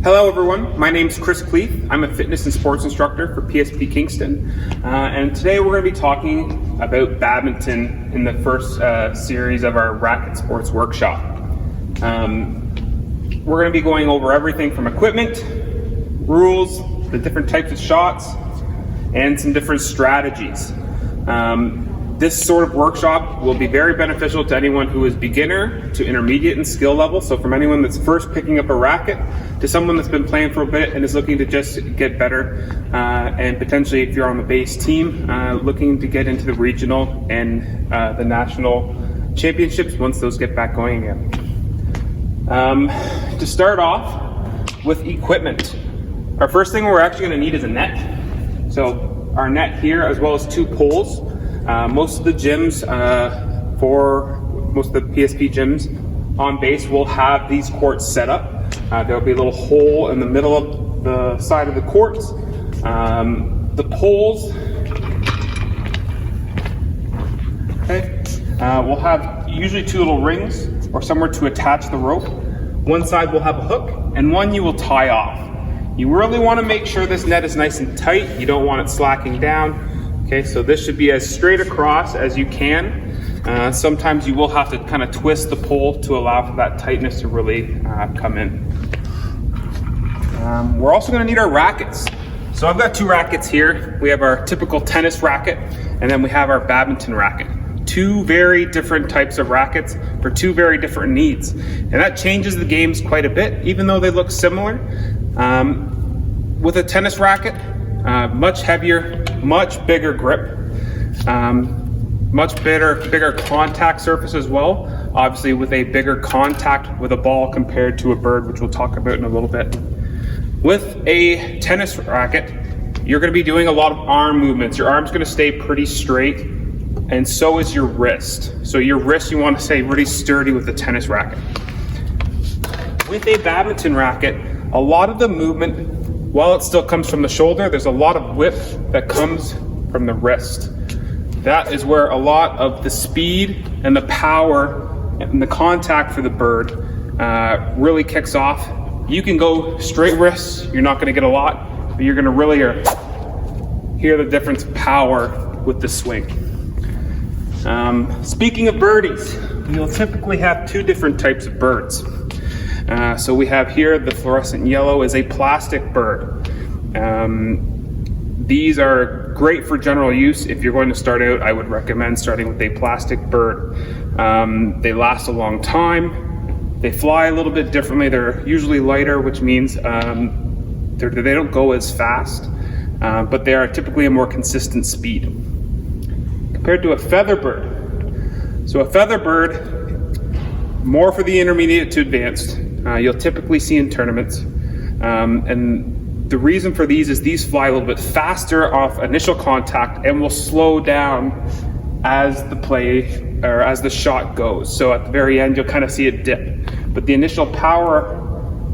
Hello everyone, my name is Chris Cleef. I'm a fitness and sports instructor for PSP Kingston, and today we're going to be talking about badminton in the first series of our Racquet Sports Workshop. We're going to be going over everything from equipment, rules, the different types of shots, and some different strategies. This sort of workshop will be very beneficial to anyone who is beginner to intermediate in skill level. So from anyone that's first picking up a racket to someone that's been playing for a bit and is looking to just get better, and potentially if you're on the base team, looking to get into the regional and the national championships once those get back going again. To start off with equipment, our first thing we're actually going to need is a net. So our net here, as well as two poles. Most of the gyms, for most of the PSP gyms on base, will have these courts set up. There'll be a little hole in the middle of the side of the courts. The poles, will have usually two little rings or somewhere to attach the rope. One side will have a hook and one you will tie off. You really want to make sure this net is nice and tight. You don't want it slacking down. Okay, so this should be as straight across as you can. Sometimes you will have to kind of twist the pole to allow for that tightness to really come in. We're also going to need our rackets. So I've got two rackets here. We have our typical tennis racket, and then we have our badminton racket. Two very different types of rackets for two very different needs. And that changes the games quite a bit, even though they look similar. With a tennis racket, much heavier, much bigger grip, much bigger contact surface as well. Obviously with a bigger contact with a ball compared to a bird, which we'll talk about in a little bit. With a tennis racket, you're going to be doing a lot of arm movements. Your arm's going to stay pretty straight, and so is your wrist. So your wrist, you want to stay really sturdy with the tennis racket. With a badminton racket, a lot of the movement, while it still comes from the shoulder, there's a lot of whip that comes from the wrist. That is where a lot of the speed and the power and the contact for the bird really kicks off. You can go straight wrists, you're not going to get a lot, but you're going to really hear the difference of power with the swing. Speaking of birdies, you'll typically have two different types of birds. So we have here the fluorescent yellow is a plastic bird. These are great for general use. If you're going to start out, I would recommend starting with a plastic bird. They last a long time. They fly a little bit differently. They're usually lighter, which means they don't go as fast, but they are typically a more consistent speed compared to a feather bird. So a feather bird, more for the intermediate to advanced. You'll typically see in tournaments, and the reason for these is these fly a little bit faster off initial contact and will slow down as the play or as the shot goes. So at the very end, you'll kind of see it dip, but the initial power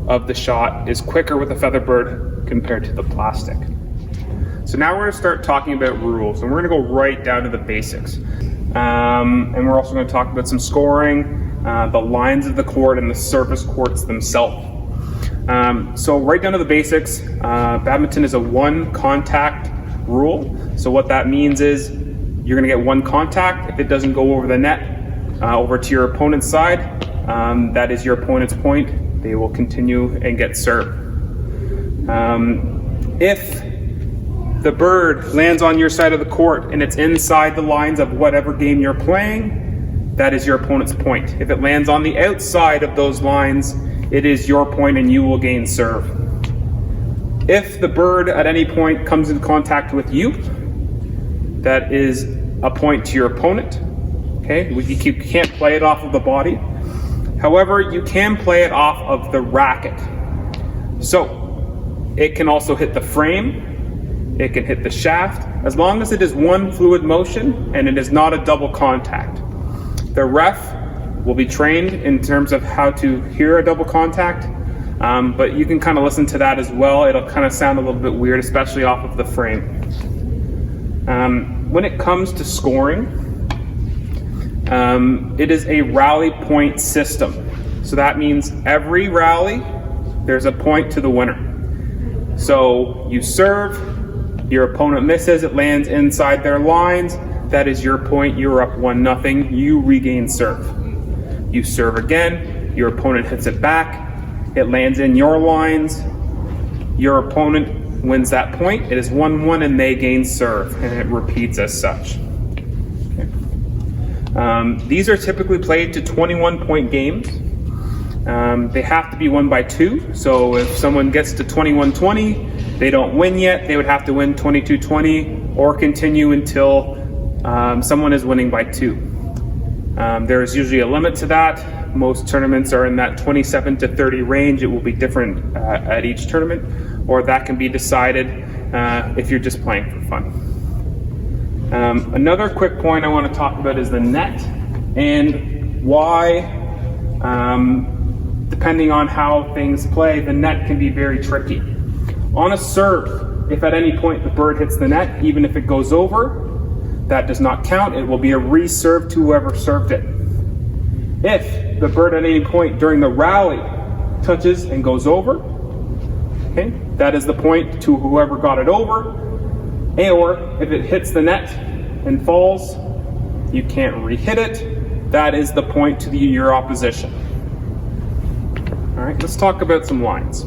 of the shot is quicker with a feather bird compared to the plastic. So now we're going to start talking about rules, and we're going to go right down to the basics, and we're also going to talk about some scoring, the lines of the court, and the service courts themselves. So right down to the basics, badminton is a one contact rule. So what that means is you're going to get one contact. If it doesn't go over the net, over to your opponent's side, that is your opponent's point. They will continue and get served. If the bird lands on your side of the court and it's inside the lines of whatever game you're playing, that is your opponent's point. If it lands on the outside of those lines, it is your point and you will gain serve. If the bird at any point comes in contact with you, that is a point to your opponent. Okay, you can't play it off of the body. However, you can play it off of the racket. So it can also hit the frame, it can hit the shaft, as long as it is one fluid motion and it is not a double contact. The ref will be trained in terms of how to hear a double contact, but you can kind of listen to that as well. It'll kind of sound a little bit weird, especially off of the frame. When it comes to scoring, it is a rally point system. So that means every rally there's a point to the winner. So you serve, your opponent misses, it lands inside their lines. That is your point. You're up 1-0. You regain serve. You serve again, your opponent hits it back, it lands in your lines, your opponent wins that point. It is 1-1 and they gain serve, and it repeats as such. Okay. These are typically played to 21-point games. They have to be won by 2. So if someone gets to 21-20, they don't win yet, they would have to win 22-20 or continue until someone is winning by 2. There is usually a limit to that. Most tournaments are in that 27 to 30 range. It will be different at each tournament, or that can be decided if you're just playing for fun. Another quick point I want to talk about is the net, and why, depending on how things play, the net can be very tricky. On a serve, if at any point the bird hits the net, even if it goes over, that does not count. It will be a reserve to whoever served it. If the bird at any point during the rally touches and goes over, okay, that is the point to whoever got it over. Or if it hits the net and falls, you can't re-hit it. That is the point to your opposition. All right, let's talk about some lines.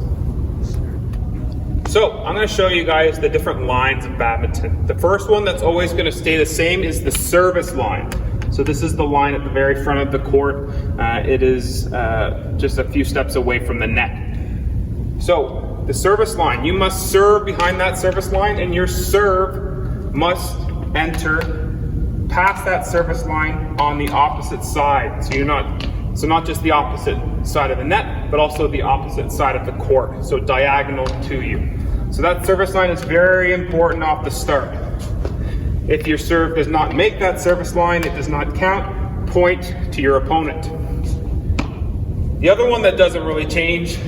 So I'm going to show you guys the different lines of badminton. The first one that's always going to stay the same is the service line. So this is the line at the very front of the court. It is just a few steps away from the net. So the service line, you must serve behind that service line, and your serve must enter past that service line on the opposite side. So not just the opposite side of the net, but also the opposite side of the court, so diagonal to you. So that service line is very important off the start. If your serve does not make that service line, it does not count. Point to your opponent. The other one that doesn't really change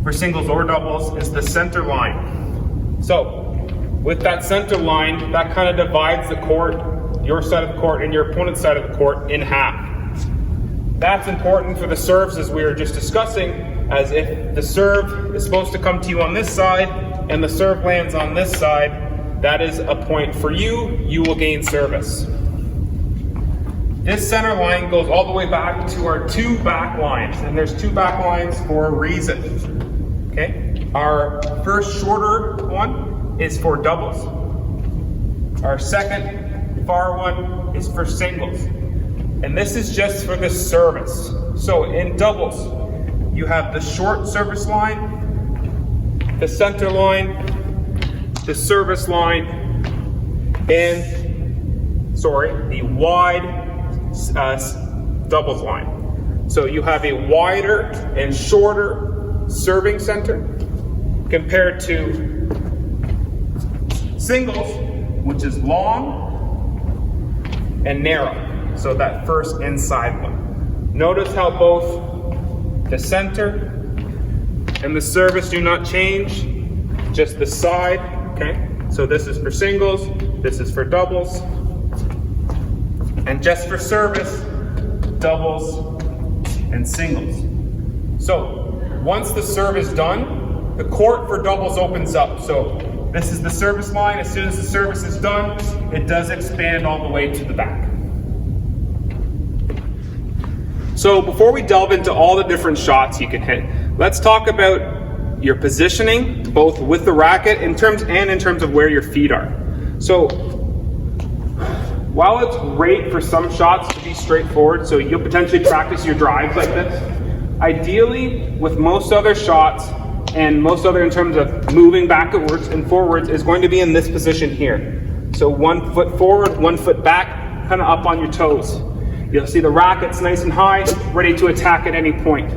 for singles or doubles is the center line. So with that center line, that kind of divides the court, your side of the court and your opponent's side of the court, in half. That's important for the serves, as we were just discussing, as if the serve is supposed to come to you on this side and the serve lands on this side, that is a point for you. You will gain service. This center line goes all the way back to our 2 back lines, and there's 2 back lines for a reason. Okay? Our first shorter one is for doubles. Our second far one is for singles. And this is just for the service. So in doubles, you have the short service line, the center line, the service line, and the wide doubles line. So you have a wider and shorter serving center compared to singles, which is long and narrow. So that first inside one. Notice how both the center and the service do not change, just the side, okay? So this is for singles, this is for doubles, and just for service, doubles and singles. So once the serve is done, the court for doubles opens up. So this is the service line. As soon as the service is done, it does expand all the way to the back. So before we delve into all the different shots you can hit, let's talk about your positioning, both with the racket in terms of where your feet are. So while it's great for some shots to be straightforward, so you'll potentially practice your drives like this, ideally with most other shots and most other in terms of moving backwards and forwards is going to be in this position here. So 1 foot forward, 1 foot back, kind of up on your toes. You'll see the racket's nice and high, ready to attack at any point.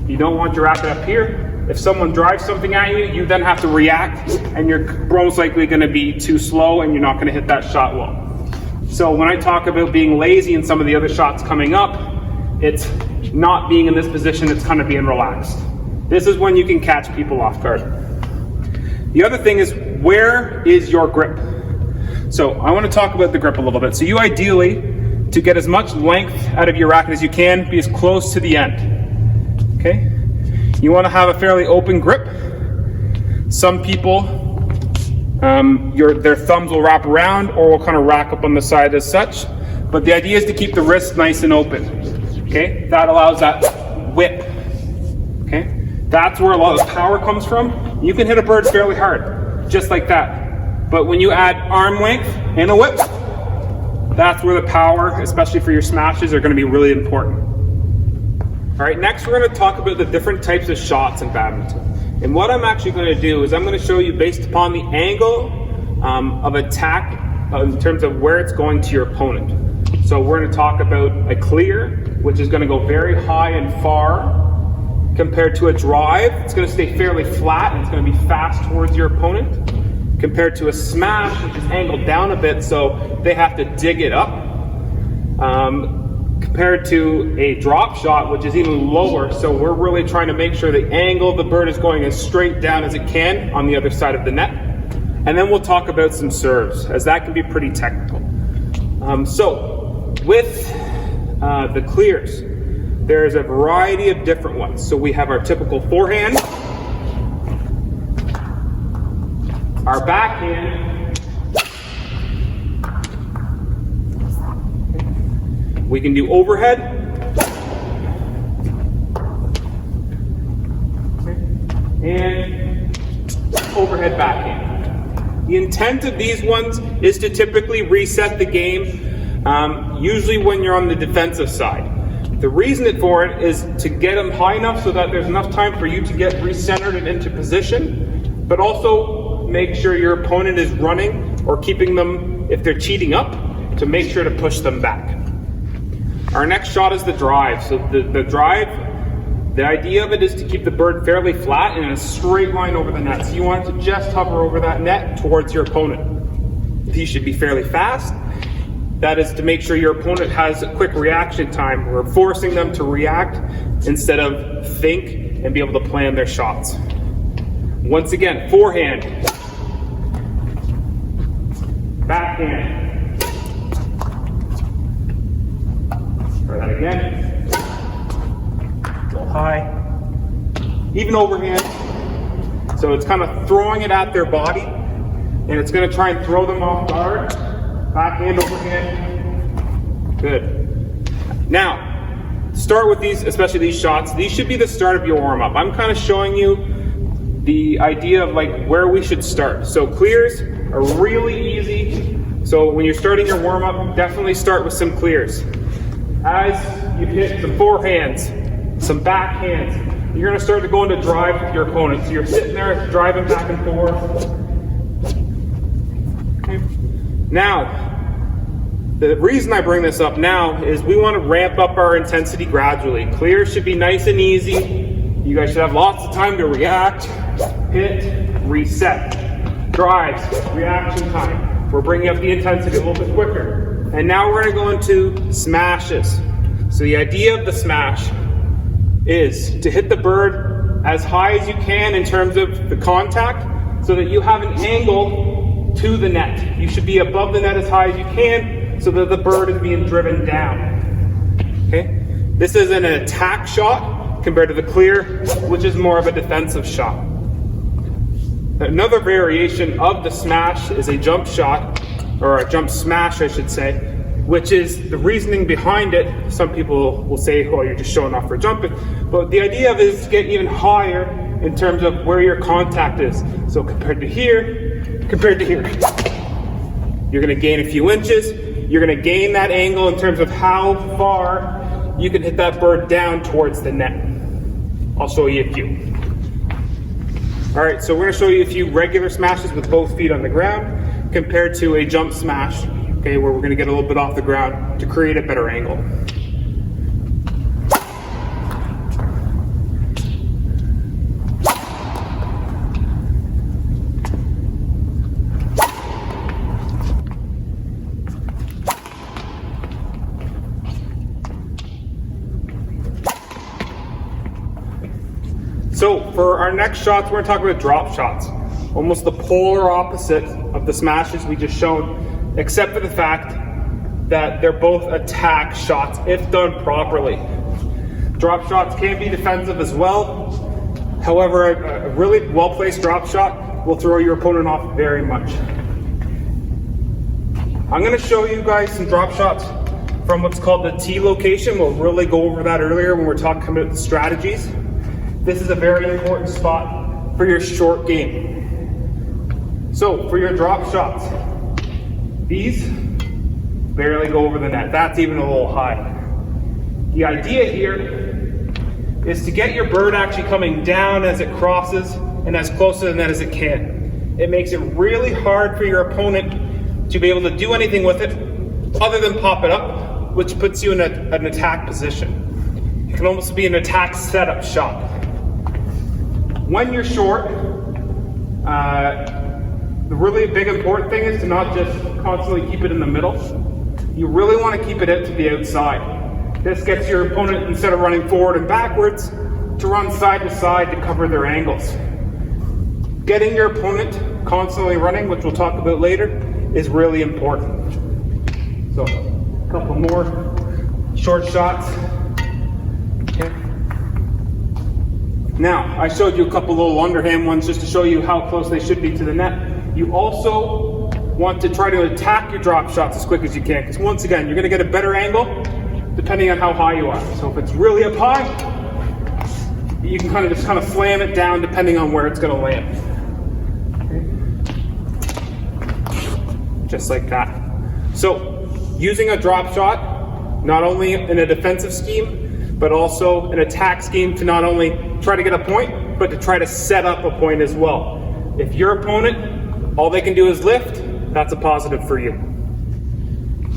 You don't want your racket up here. If someone drives something at you, you then have to react, and you're most likely going to be too slow and you're not going to hit that shot well. So when I talk about being lazy in some of the other shots coming up, it's not being in this position, it's kind of being relaxed. This is when you can catch people off guard. The other thing is, where is your grip? So I want to talk about the grip a little bit. So you ideally, to get as much length out of your racket as you can, be as close to the end. Okay? You want to have a fairly open grip. Some people, their thumbs will wrap around or will kind of rack up on the side as such. But the idea is to keep the wrist nice and open. Okay, that allows that whip. Okay, that's where a lot of power comes from. You can hit a bird fairly hard, just like that. But when you add arm length and a whip, that's where the power, especially for your smashes, are going to be really important. All right, next we're going to talk about the different types of shots in badminton. And what I'm actually going to do is I'm going to show you based upon the angle of attack in terms of where it's going to your opponent. So we're going to talk about a clear, which is going to go very high and far, compared to a drive. It's going to stay fairly flat and it's going to be fast towards your opponent, compared to a smash, which is angled down a bit, so they have to dig it up. Compared to a drop shot, which is even lower, so we're really trying to make sure the angle of the bird is going as straight down as it can on the other side of the net. And then we'll talk about some serves, as that can be pretty technical. So with the clears, there's a variety of different ones. So we have our typical forehand, our backhand, we can do overhead, and overhead backhand. The intent of these ones is to typically reset the game, usually when you're on the defensive side. The reason for it is to get them high enough so that there's enough time for you to get recentered and into position, but also make sure your opponent is running or keeping them, if they're cheating up, to make sure to push them back. Our next shot is the drive. So the drive, the idea of it is to keep the bird fairly flat and in a straight line over the net. So you want it to just hover over that net towards your opponent. These should be fairly fast. That is to make sure your opponent has a quick reaction time. We're forcing them to react instead of think and be able to plan their shots. Once again, forehand, backhand. Try that again. Go high. Even overhand. So it's kind of throwing it at their body, and it's going to try and throw them off guard. Backhand, overhand. Good. Now, start with these, especially these shots. These should be the start of your warm-up. I'm kind of showing you the idea of like where we should start. So clears are really easy. So when you're starting your warm-up, definitely start with some clears. As you hit some forehands, some backhands, you're going to start to go into drive with your opponent. So you're sitting there driving back and forth. Okay. Now, the reason I bring this up now is we want to ramp up our intensity gradually. Clears should be nice and easy. You guys should have lots of time to react, hit, reset. Drives, reaction time. We're bringing up the intensity a little bit quicker. And now we're going to go into smashes. So the idea of the smash is to hit the bird as high as you can in terms of the contact so that you have an angle to the net. You should be above the net as high as you can so that the bird is being driven down. Okay? This is an attack shot compared to the clear, which is more of a defensive shot. Another variation of the smash is a jump shot, or a jump smash I should say, which is the reasoning behind it. Some people will say, oh, you're just showing off for jumping. But the idea of it is to get even higher in terms of where your contact is. So compared to here, you're going to gain a few inches. You're going to gain that angle in terms of how far you can hit that bird down towards the net. I'll show you a few. All right, so we're going to show you a few regular smashes with both feet on the ground compared to a jump smash, okay, where we're going to get a little bit off the ground to create a better angle. So for our next shots, we're going to talk about drop shots. Almost the polar opposite of the smashes we just shown, except for the fact that they're both attack shots if done properly. Drop shots can be defensive as well. However, a really well-placed drop shot will throw your opponent off very much. I'm going to show you guys some drop shots from what's called the T location. We'll really go over that earlier when we're talking about the strategies. This is a very important spot for your short game. So for your drop shots, these barely go over the net. That's even a little high. The idea here is to get your bird actually coming down as it crosses and as close to the net as it can. It makes it really hard for your opponent to be able to do anything with it other than pop it up, which puts you in an attack position. It can almost be an attack setup shot. When you're short, the really big important thing is to not just constantly keep it in the middle. You really want to keep it out to the outside. This gets your opponent, instead of running forward and backwards, to run side to side to cover their angles. Getting your opponent constantly running, which we'll talk about later, is really important. So, a couple more short shots. Okay. Now, I showed you a couple little underhand ones just to show you how close they should be to the net. You also want to try to attack your drop shots as quick as you can, because once again, you're going to get a better angle depending on how high you are. So if it's really up high, you can kind of slam it down depending on where it's going to land. Okay. Just like that. So using a drop shot, not only in a defensive scheme, but also an attack scheme to not only try to get a point, but to try to set up a point as well. If your opponent, all they can do is lift, that's a positive for you.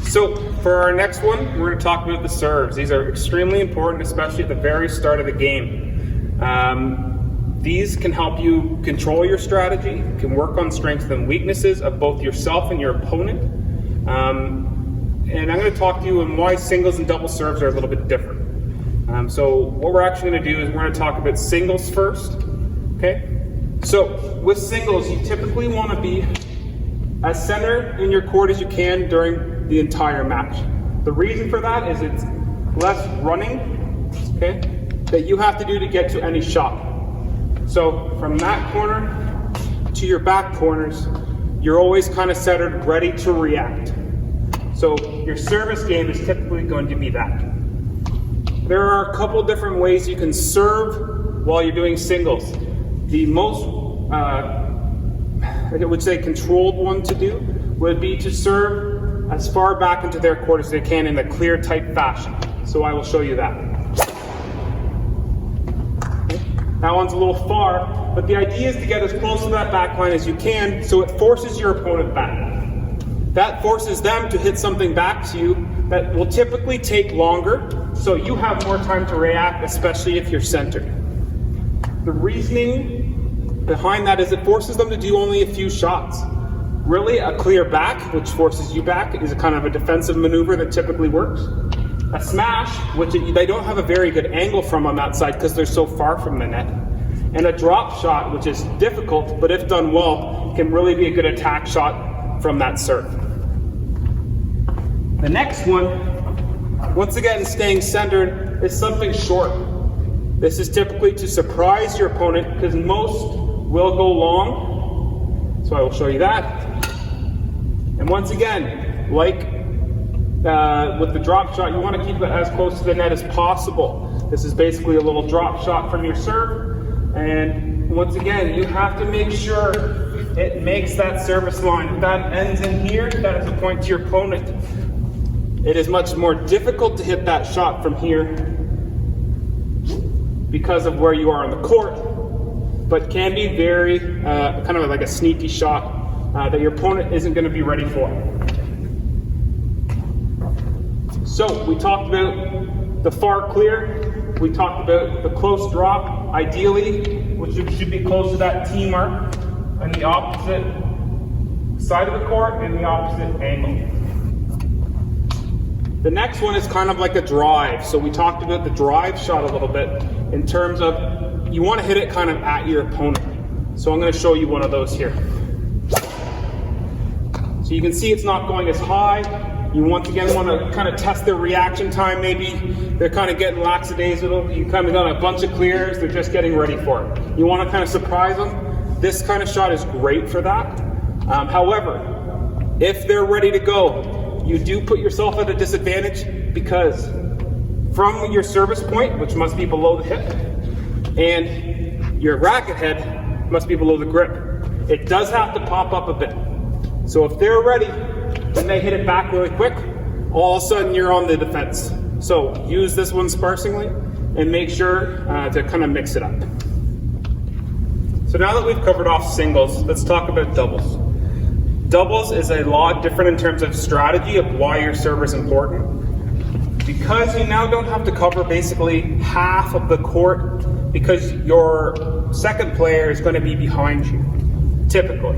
So for our next one, we're going to talk about the serves. These are extremely important, especially at the very start of the game. These can help you control your strategy, can work on strengths and weaknesses of both yourself and your opponent. And I'm going to talk to you on why singles and double serves are a little bit different. So what we're actually going to do is we're going to talk about singles first. Okay? So with singles, you typically want to be as center in your court as you can during the entire match. The reason for that is it's less running, okay, that you have to do to get to any shot. So from that corner to your back corners, you're always kind of centered, ready to react. So your service game is typically going to be that. There are a couple different ways you can serve while you're doing singles. The most I would say controlled one to do would be to serve as far back into their court as they can in a clear type fashion. So I will show you that. Okay. That one's a little far, but the idea is to get as close to that back line as you can so it forces your opponent back. That forces them to hit something back to you that will typically take longer, so you have more time to react, especially if you're centered. The reasoning behind that is it forces them to do only a few shots. Really, a clear back, which forces you back, is a kind of a defensive maneuver that typically works. A smash, which they don't have a very good angle from on that side because they're so far from the net. And a drop shot, which is difficult, but if done well, can really be a good attack shot from that serve. The next one, once again staying centered, is something short. This is typically to surprise your opponent because most will go long. So I will show you that. And once again, like with the drop shot, you want to keep it as close to the net as possible. This is basically a little drop shot from your serve. And once again, you have to make sure it makes that service line. If that ends in here, that is a point to your opponent. It is much more difficult to hit that shot from here because of where you are on the court, but can be very kind of like a sneaky shot that your opponent isn't going to be ready for. So we talked about the far clear, we talked about the close drop, ideally, which should be close to that T mark, on the opposite side of the court and the opposite angle. The next one is kind of like a drive. So we talked about the drive shot a little bit in terms of you want to hit it kind of at your opponent. So I'm going to show you one of those here. So you can see it's not going as high You once again want to kind of test their reaction time. Maybe they're kind of getting lackadaisical. You kind of done a bunch of clears. They're just getting ready for it. You want to kind of surprise them. This kind of shot is great for that. However, if they're ready to go, you do put yourself at a disadvantage because from your service point, which must be below the hip, and your racket head must be below the grip, it does have to pop up a bit. So if they're ready, when they hit it back really quick, all of a sudden you're on the defense. So use this one sparsely and make sure to kind of mix it up. So now that we've covered off singles, let's talk about doubles. Doubles is a lot different in terms of strategy of why your serve is important. Because you now don't have to cover basically half of the court because your second player is going to be behind you, typically.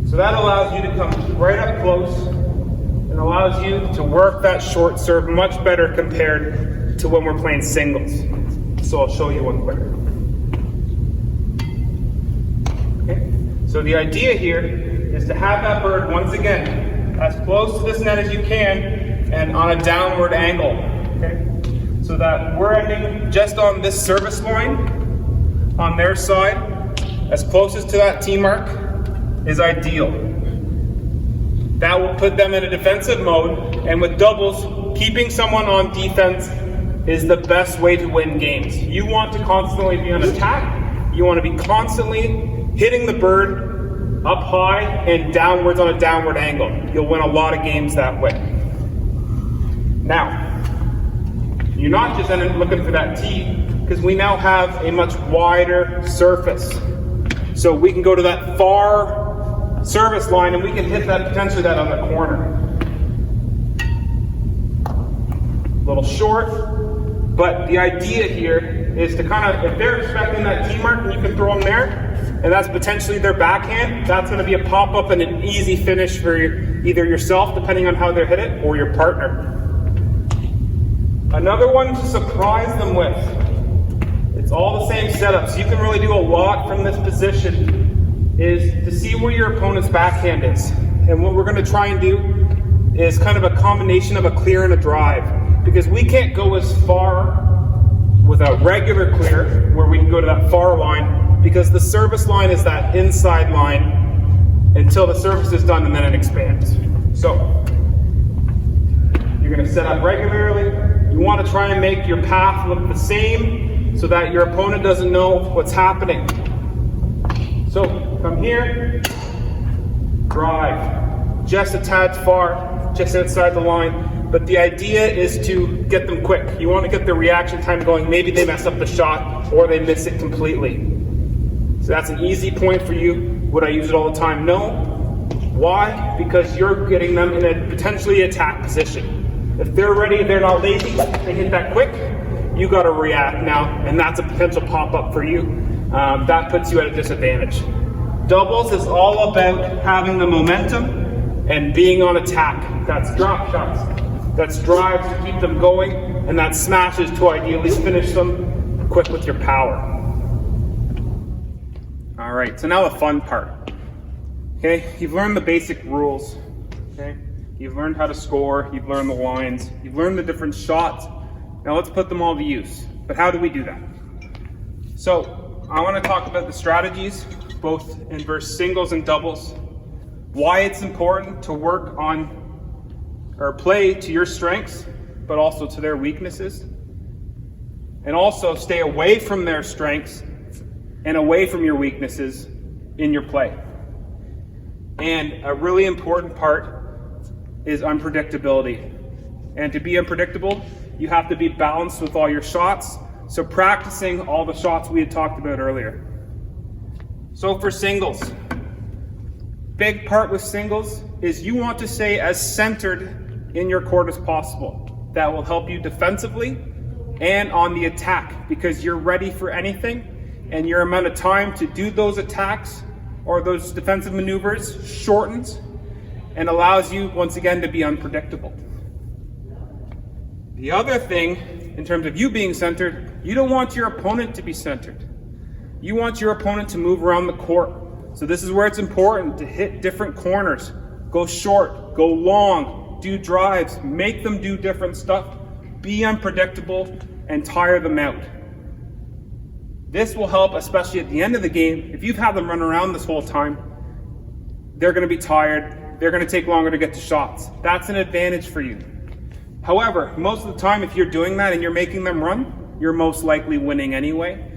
So that allows you to come right up close and allows you to work that short serve much better compared to when we're playing singles. So I'll show you one quick. Okay. So the idea here is to have that bird once again as close to this net as you can and on a downward angle. Okay. So that we're ending just on this service line on their side, as closest to that T mark is ideal. That will put them in a defensive mode, and with doubles, keeping someone on defense is the best way to win games. You want to constantly be on attack. You want to be constantly hitting the bird up high and downwards on a downward angle. You'll win a lot of games that way. Now, you're not just looking for that tee, because we now have a much wider surface. So we can go to that far service line and we can hit that potentially that on the corner. A little short, but the idea here is to kind of, if they're expecting that T mark and you can throw them there, and that's potentially their backhand, that's going to be a pop-up and an easy finish for either yourself, depending on how they hit it, or your partner. Another one to surprise them with. It's all the same setup, so you can really do a lot from this position, is to see where your opponent's backhand is. And what we're going to try and do is kind of a combination of a clear and a drive, because we can't go as far with a regular clear where we can go to that far line, because the service line is that inside line until the service is done and then it expands. So you're going to set up regularly. You want to try and make your path look the same so that your opponent doesn't know what's happening. So come here, drive, just a tad far, just outside the line. But the idea is to get them quick. You want to get the reaction time going. Maybe they mess up the shot or they miss it completely. So that's an easy point for you. Would I use it all the time? No. Why? Because you're getting them in a potentially attack position. If they're ready, they're not lazy, they hit that quick, you got to react now, and that's a potential pop-up for you. That puts you at a disadvantage. Doubles is all about having the momentum and being on attack. That's drop shots, that's drives to keep them going, and that's smashes to ideally finish them quick with your power. All right, so now the fun part. Okay, you've learned the basic rules. Okay. You've learned how to score, you've learned the lines, you've learned the different shots. Now let's put them all to use. But how do we do that? So I want to talk about the strategies, both in versus singles and doubles, why it's important to work on or play to your strengths, but also to their weaknesses, and also stay away from their strengths and away from your weaknesses in your play. And a really important part is unpredictability. And to be unpredictable, you have to be balanced with all your shots. So practicing all the shots we had talked about earlier. So for singles, big part with singles is you want to stay as centered in your court as possible. That will help you defensively and on the attack, because you're ready for anything and your amount of time to do those attacks or those defensive maneuvers shortens and allows you, once again, to be unpredictable. The other thing, in terms of you being centered, you don't want your opponent to be centered. You want your opponent to move around the court. So this is where it's important to hit different corners. Go short, go long, do drives, make them do different stuff, be unpredictable, and tire them out. This will help, especially at the end of the game. If you've had them run around this whole time, they're going to be tired. They're going to take longer to get to shots. That's an advantage for you. However, most of the time, if you're doing that and you're making them run, you're most likely winning anyway.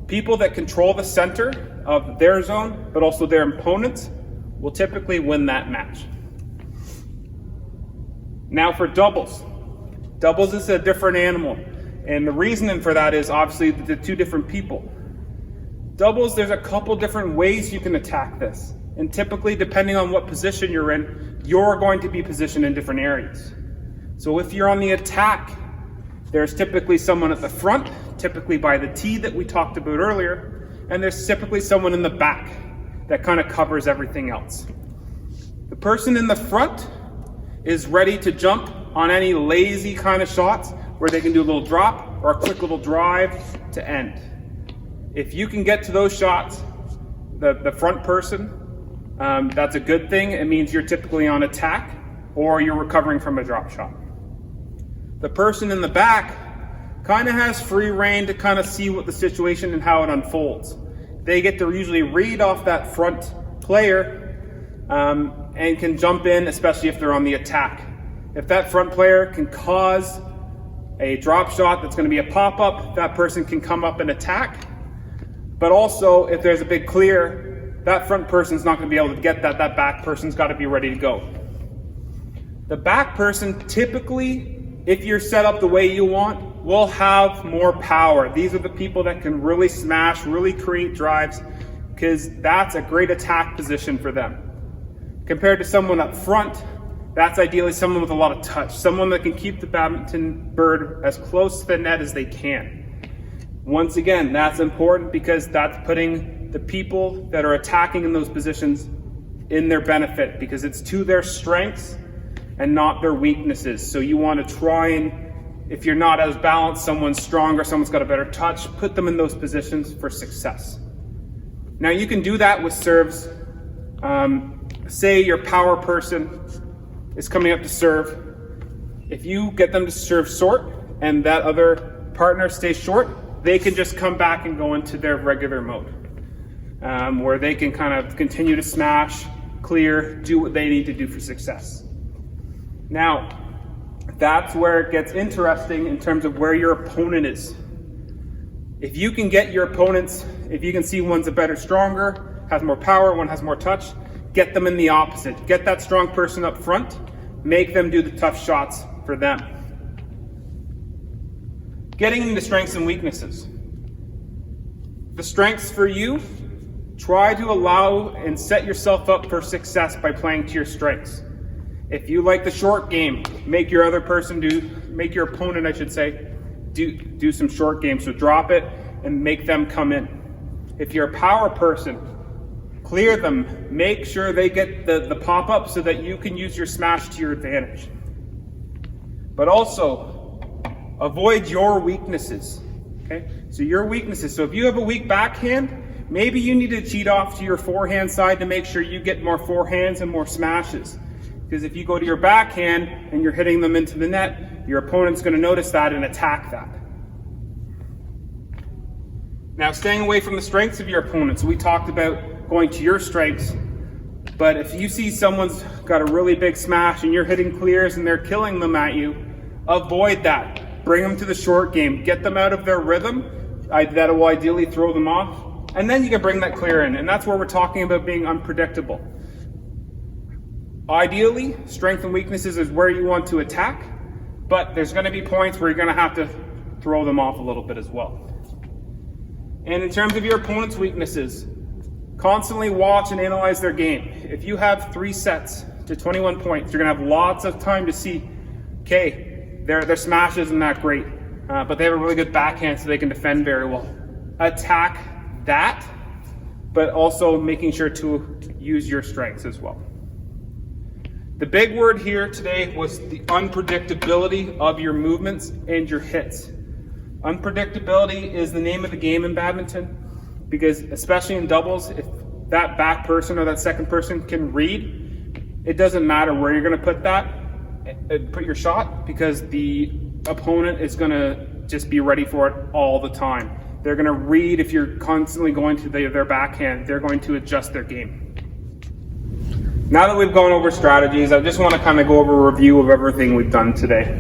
People that control the center of their zone, but also their opponents, will typically win that match. Now for doubles. Doubles is a different animal. And the reasoning for that is obviously the two different people. Doubles, there's a couple different ways you can attack this. And typically, depending on what position you're in, you're going to be positioned in different areas. So if you're on the attack, there's typically someone at the front, typically by the tee that we talked about earlier, and there's typically someone in the back that kind of covers everything else. The person in the front is ready to jump on any lazy kind of shots where they can do a little drop or a quick little drive to end. If you can get to those shots, the front person, that's a good thing. It means you're typically on attack or you're recovering from a drop shot. The person in the back kind of has free reign to kind of see what the situation and how it unfolds. They get to usually read off that front player and can jump in, especially if they're on the attack. If that front player can cause a drop shot that's going to be a pop-up, that person can come up and attack. But also, if there's a big clear, that front person's not going to be able to get that. That back person's got to be ready to go. The back person typically, if you're set up the way you want, will have more power. These are the people that can really smash, really create drives, because that's a great attack position for them. Compared to someone up front, that's ideally someone with a lot of touch, someone that can keep the badminton bird as close to the net as they can. Once again, that's important because that's putting the people that are attacking in those positions in their benefit, because it's to their strengths and not their weaknesses. So you want to try and, if you're not as balanced, someone's stronger, someone's got a better touch, put them in those positions for success. Now you can do that with serves. Say your power person is coming up to serve. If you get them to serve short and that other partner stays short, they can just come back and go into their regular mode, where they can kind of continue to smash, clear, do what they need to do for success. Now, that's where it gets interesting in terms of where your opponent is. If you can get your opponents, if you can see one's a better, stronger, has more power, one has more touch, get them in the opposite. Get that strong person up front, make them do the tough shots for them. Getting into strengths and weaknesses. The strengths for you, try to allow and set yourself up for success by playing to your strengths. If you like the short game, make your opponent, I should say, do some short game. So drop it and make them come in. If you're a power person, clear them, make sure they get the pop-up so that you can use your smash to your advantage. But also, avoid your weaknesses, okay? So your weaknesses, so if you have a weak backhand, maybe you need to cheat off to your forehand side to make sure you get more forehands and more smashes. Because if you go to your backhand and you're hitting them into the net, your opponent's going to notice that and attack that. Now, staying away from the strengths of your opponents, we talked about going to your strengths, but if you see someone's got a really big smash and you're hitting clears and they're killing them at you, avoid that. Bring them to the short game, get them out of their rhythm. That will ideally throw them off, and then you can bring that clear in, and that's where we're talking about being unpredictable. Ideally, strengths and weaknesses is where you want to attack, but there's going to be points where you're going to have to throw them off a little bit as well. And in terms of your opponent's weaknesses, constantly watch and analyze their game. If you have 3 sets to 21 points, you're going to have lots of time to see, okay, their smash isn't that great, but they have a really good backhand so they can defend very well. Attack that, but also making sure to use your strengths as well. The big word here today was the unpredictability of your movements and your hits. Unpredictability is the name of the game in badminton, because especially in doubles, if that back person or that second person can read, it doesn't matter where you're going to put that, put your shot, because the opponent is going to just be ready for it all the time. They're going to read if you're constantly going to their backhand. They're going to adjust their game. Now that we've gone over strategies, I just want to kind of go over a review of everything we've done today.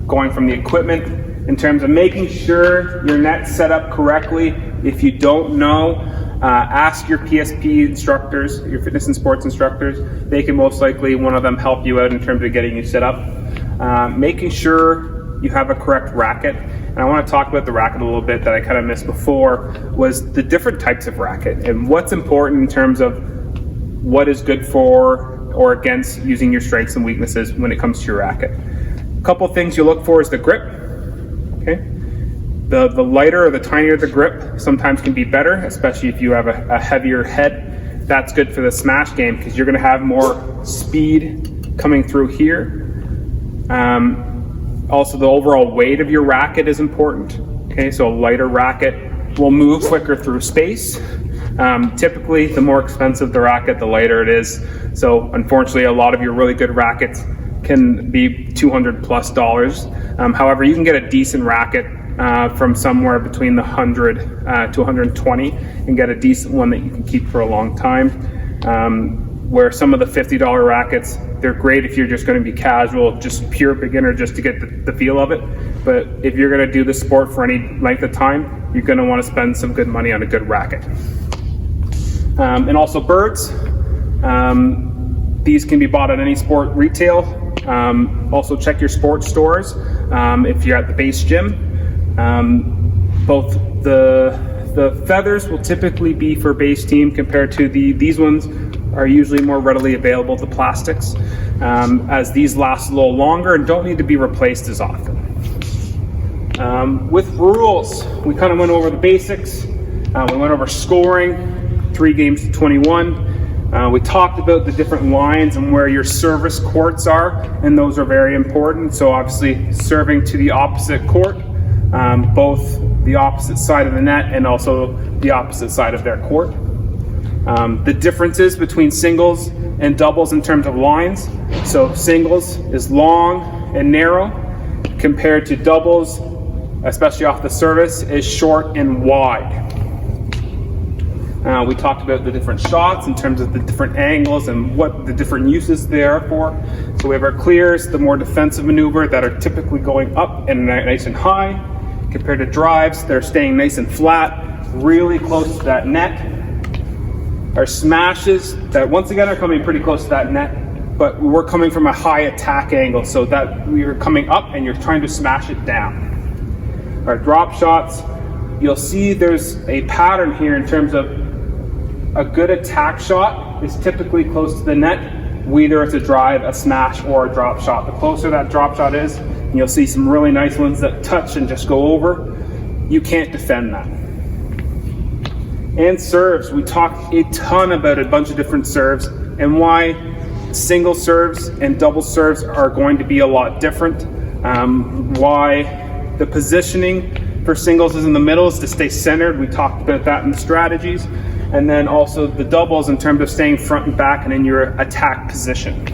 Going from the equipment, in terms of making sure your net's set up correctly. If you don't know, ask your PSP instructors, your fitness and sports instructors. They can most likely, one of them, help you out in terms of getting you set up. Making sure you have a correct racket. And I want to talk about the racket a little bit that I kind of missed before, was the different types of racket and what's important in terms of what is good for or against using your strengths and weaknesses when it comes to your racket. A couple things you look for is the grip. Okay, the lighter or the tinier the grip sometimes can be better, especially if you have a heavier head. That's good for the smash game because you're going to have more speed coming through here. Also, the overall weight of your racket is important. Okay, so a lighter racket will move quicker through space. Typically, the more expensive the racket, the lighter it is. So unfortunately, a lot of your really good rackets can be $200+. However, you can get a decent racket from somewhere between the 100 to 120 and get a decent one that you can keep for a long time. Where some of the $50 rackets, they're great if you're just going to be casual, just pure beginner, just to get the feel of it. But if you're going to do the sport for any length of time, you're going to want to spend some good money on a good racket. And also birds. These can be bought at any sport retail. Also check your sports stores if you're at the base gym. Both the feathers will typically be for base team compared to these ones are usually more readily available, the plastics, as these last a little longer and don't need to be replaced as often. With rules, we kind of went over the basics. We went over scoring, 3 games to 21. We talked about the different lines and where your service courts are, and those are very important. So obviously serving to the opposite court, both the opposite side of the net and also the opposite side of their court. The differences between singles and doubles in terms of lines. So singles is long and narrow compared to doubles, especially off the service, is short and wide. We talked about the different shots in terms of the different angles and what the different uses they are for. So we have our clears, the more defensive maneuver that are typically going up and nice and high, compared to drives, they're staying nice and flat, really close to that net. Our smashes that once again are coming pretty close to that net, but we're coming from a high attack angle, so that we are coming up and you're trying to smash it down. Our drop shots, you'll see there's a pattern here in terms of a good attack shot is typically close to the net, whether it's a drive, a smash, or a drop shot. The closer that drop shot is, and you'll see some really nice ones that touch and just go over, you can't defend that. And serves, we talked a ton about a bunch of different serves and why single serves and double serves are going to be a lot different. Why the positioning for singles is in the middle is to stay centered. We talked about that in the strategies. And then also the doubles in terms of staying front and back and in your attack position.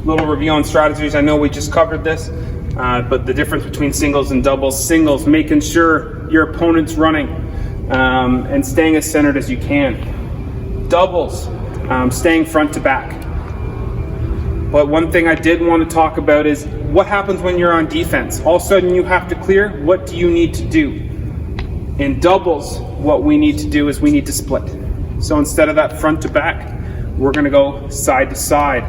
Little review on strategies. I know we just covered this, but the difference between singles and doubles. Singles, making sure your opponent's running and staying as centered as you can. Doubles, staying front to back. But one thing I did want to talk about is what happens when you're on defense. All of a sudden you have to clear. What do you need to do? In doubles, what we need to do is we need to split. So instead of that front to back, we're going to go side to side.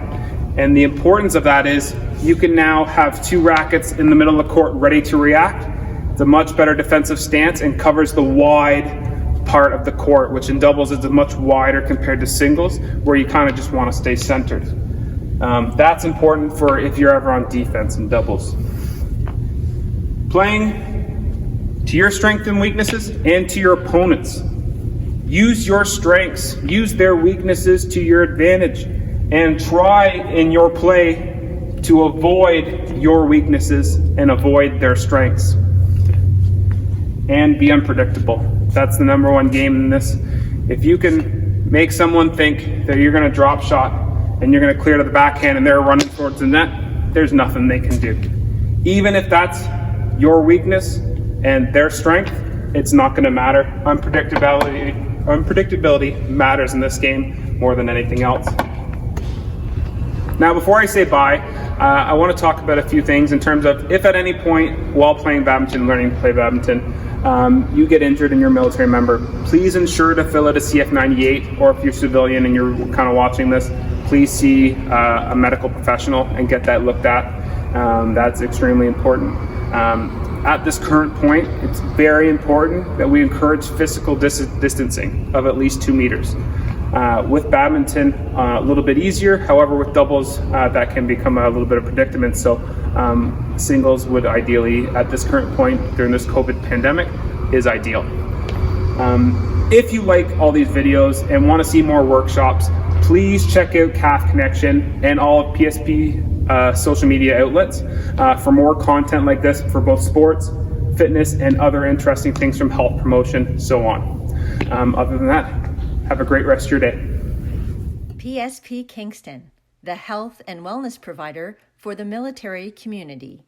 And the importance of that is you can now have 2 rackets in the middle of the court ready to react. It's a much better defensive stance and covers the wide part of the court, which in doubles is much wider compared to singles, where you kind of just want to stay centered. That's important for if you're ever on defense in doubles. Playing to your strengths and weaknesses and to your opponents. Use your strengths, use their weaknesses to your advantage, and try in your play to avoid your weaknesses and avoid their strengths. And be unpredictable. That's the number one game in this. If you can make someone think that you're going to drop shot and you're going to clear to the backhand and they're running towards the net, there's nothing they can do. Even if that's your weakness and their strength, it's not going to matter. Unpredictability matters in this game more than anything else. Now, before I say bye, I want to talk about a few things in terms of if at any point while playing badminton, learning to play badminton, you get injured and you're a military member, please ensure to fill out a CF98, or if you're civilian and you're kind of watching this, please see a medical professional and get that looked at. That's extremely important. At this current point, it's very important that we encourage physical distancing of at least 2 meters. With badminton, a little bit easier. However, with doubles, that can become a little bit of predicament. So singles would ideally, at this current point during this COVID pandemic, is ideal. If you like all these videos and want to see more workshops, please check out CAF Connection and all of PSP social media outlets for more content like this for both sports, fitness, and other interesting things from health promotion, so on. Other than that, have a great rest of your day. PSP Kingston, the health and wellness provider for the military community.